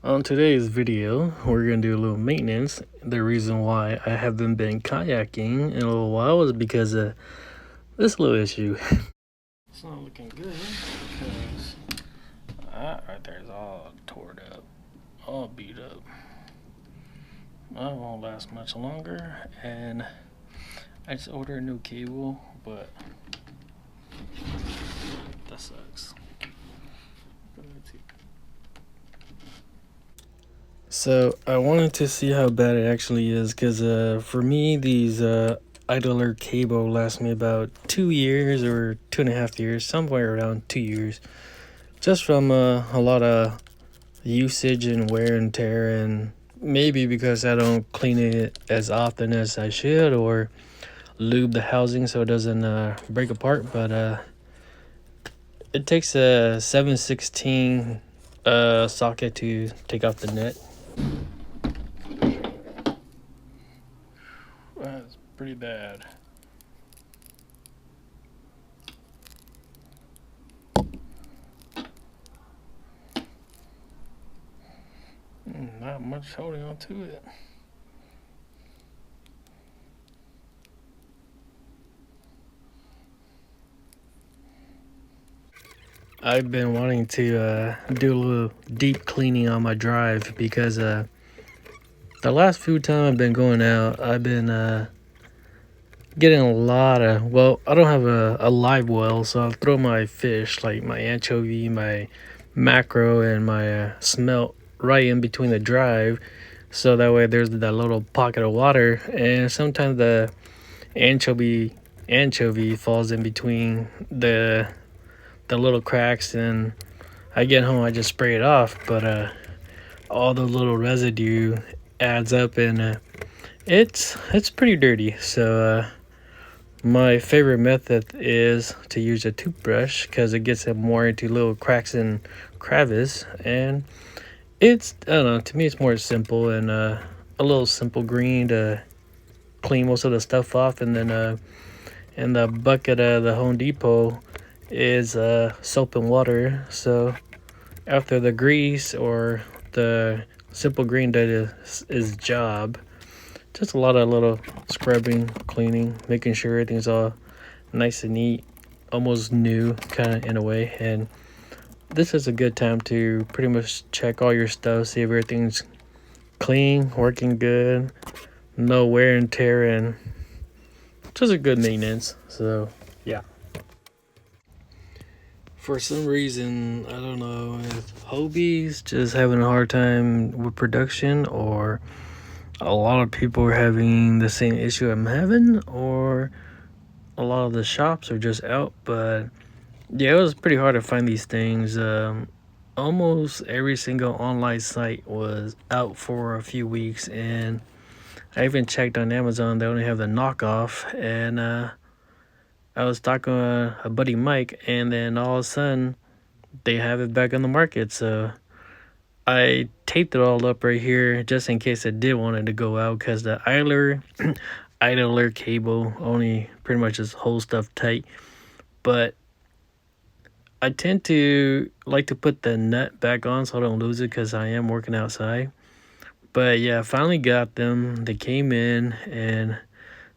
On today's video, we're going to do a little maintenance. The reason why I haven't been kayaking in a little while is because of this little issue. It's not looking good because that right there is all torn up, all beat up. That won't last much longer, and I just ordered a new cable, but that sucks. So I wanted to see how bad it actually is, because for me, these idler cable last me about 2 years or 2.5 years, somewhere around 2 years, just from a lot of usage and wear and tear, and maybe because I don't clean it as often as I should, or lube the housing so it doesn't break apart. But it takes a 7/16 socket to take off the net. That's pretty bad. Not much holding on to it. I've been wanting to do a little deep cleaning on my drive because the last few times I've been going out, I've been getting a lot of, well, I don't have a live well, so I'll throw my fish, like my anchovy, my macro, and my smelt right in between the drive, so that way there's that little pocket of water, and sometimes the anchovy falls in between the little cracks, and I get home, I just spray it off, but all the little residue adds up, and it's pretty dirty. So my favorite method is to use a toothbrush because it gets it more into little cracks and crevices, and it's, I don't know, to me it's more simple, and a little simple green to clean most of the stuff off. And then in the bucket of the Home Depot is soap and water, so after the grease or the simple green does its job, just a lot of little scrubbing, cleaning, making sure everything's all nice and neat, almost new kind of in a way. And this is a good time to pretty much check all your stuff, see if everything's clean, working good, no wear and tear, and just a good maintenance. So yeah. For some reason, I don't know if Hobie's just having a hard time with production, or a lot of people are having the same issue I'm having, or a lot of the shops are just out. But yeah, it was pretty hard to find these things. Almost every single online site was out for a few weeks, and I even checked on Amazon. They only have the knockoff, and I was talking to a buddy Mike, and then all of a sudden they have it back on the market. So I taped it all up right here just in case I did want it to go out, because the idler cable only pretty much just holds stuff tight. But I tend to like to put the nut back on so I don't lose it, because I am working outside. But yeah, I finally got them. They came in, and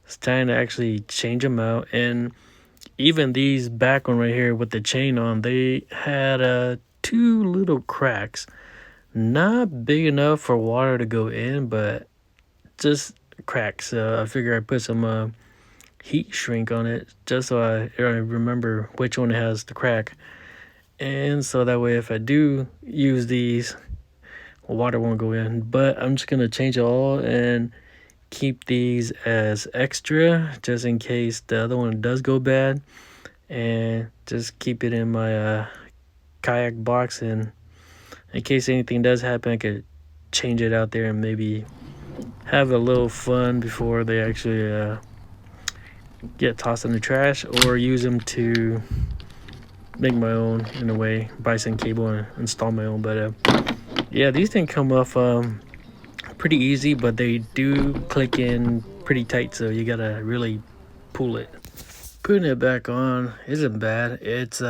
it's time to actually change them out. And even these back one right here with the chain on, they had two little cracks. Not big enough for water to go in, but just cracks. So I figure I put some heat shrink on it just so I remember which one has the crack. And so that way if I do use these, water won't go in. But I'm just going to change it all and keep these as extra just in case the other one does go bad, and just keep it in my kayak box, and in case anything does happen I could change it out there and maybe have a little fun before they actually get tossed in the trash, or use them to make my own, in a way, buy some cable and install my own. But yeah, these things come off pretty easy, but they do click in pretty tight, so you gotta really pull it. Putting it back on isn't bad. It's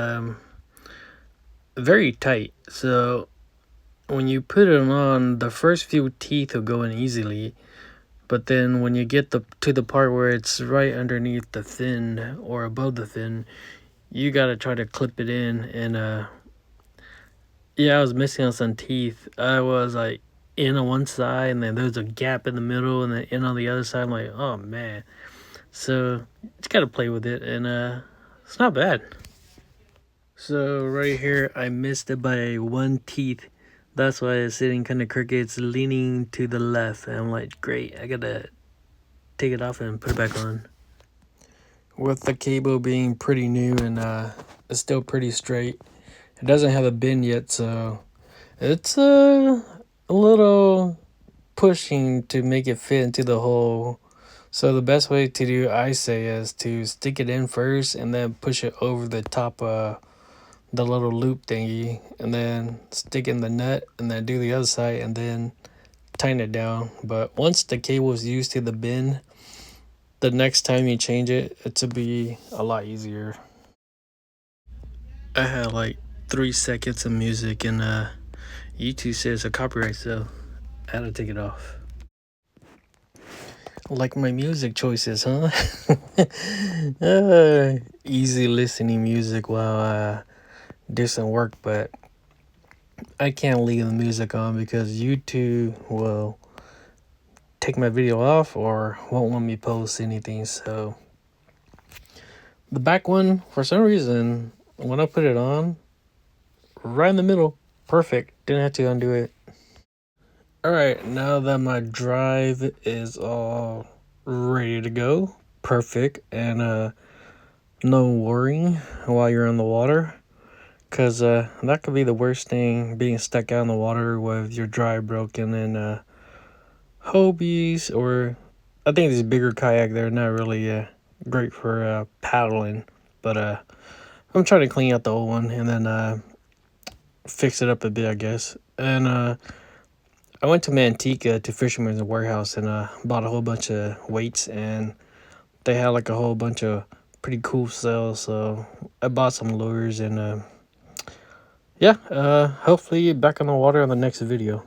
very tight, so when you put it on, the first few teeth will go in easily, but then when you get to the part where it's right underneath the fin or above the fin, you gotta try to clip it in. And yeah, I was missing on some teeth. I was like in on one side, and then there's a gap in the middle, and then in on the other side. I'm like, oh man. So just gotta play with it, and it's not bad. So right here, I missed it by one teeth. That's why it's sitting kind of crooked. It's leaning to the left, and I'm like, great. I gotta take it off and put it back on. With the cable being pretty new and it's still pretty straight. It doesn't have a bend yet, so it's a little pushing to make it fit into the hole. So the best way to do, I say, is to stick it in first and then push it over the top the little loop thingy, and then stick in the nut, and then do the other side, and then tighten it down. But once the cable is used to the bend, the next time you change it, it'll be a lot easier. I had like 3 seconds of music, and YouTube says a copyright, so I had to take it off. Like my music choices, huh? Easy listening music while I do some work, but I can't leave the music on because YouTube will take my video off or won't let me post anything. So the back one, for some reason, when I put it on, right in the middle, perfect. Didn't have to undo it. All right, now that my drive is all ready to go, perfect, and no worrying while you're in the water, because that could be the worst thing, being stuck out in the water with your drive broken. And Hobies, or I think these bigger kayak, they're not really great for paddling, but I'm trying to clean out the old one and then fix it up a bit, I guess. And I went to Manteca to Fisherman's Warehouse and bought a whole bunch of weights, and they had like a whole bunch of pretty cool sales. So I bought some lures, and yeah, hopefully back on the water on the next video.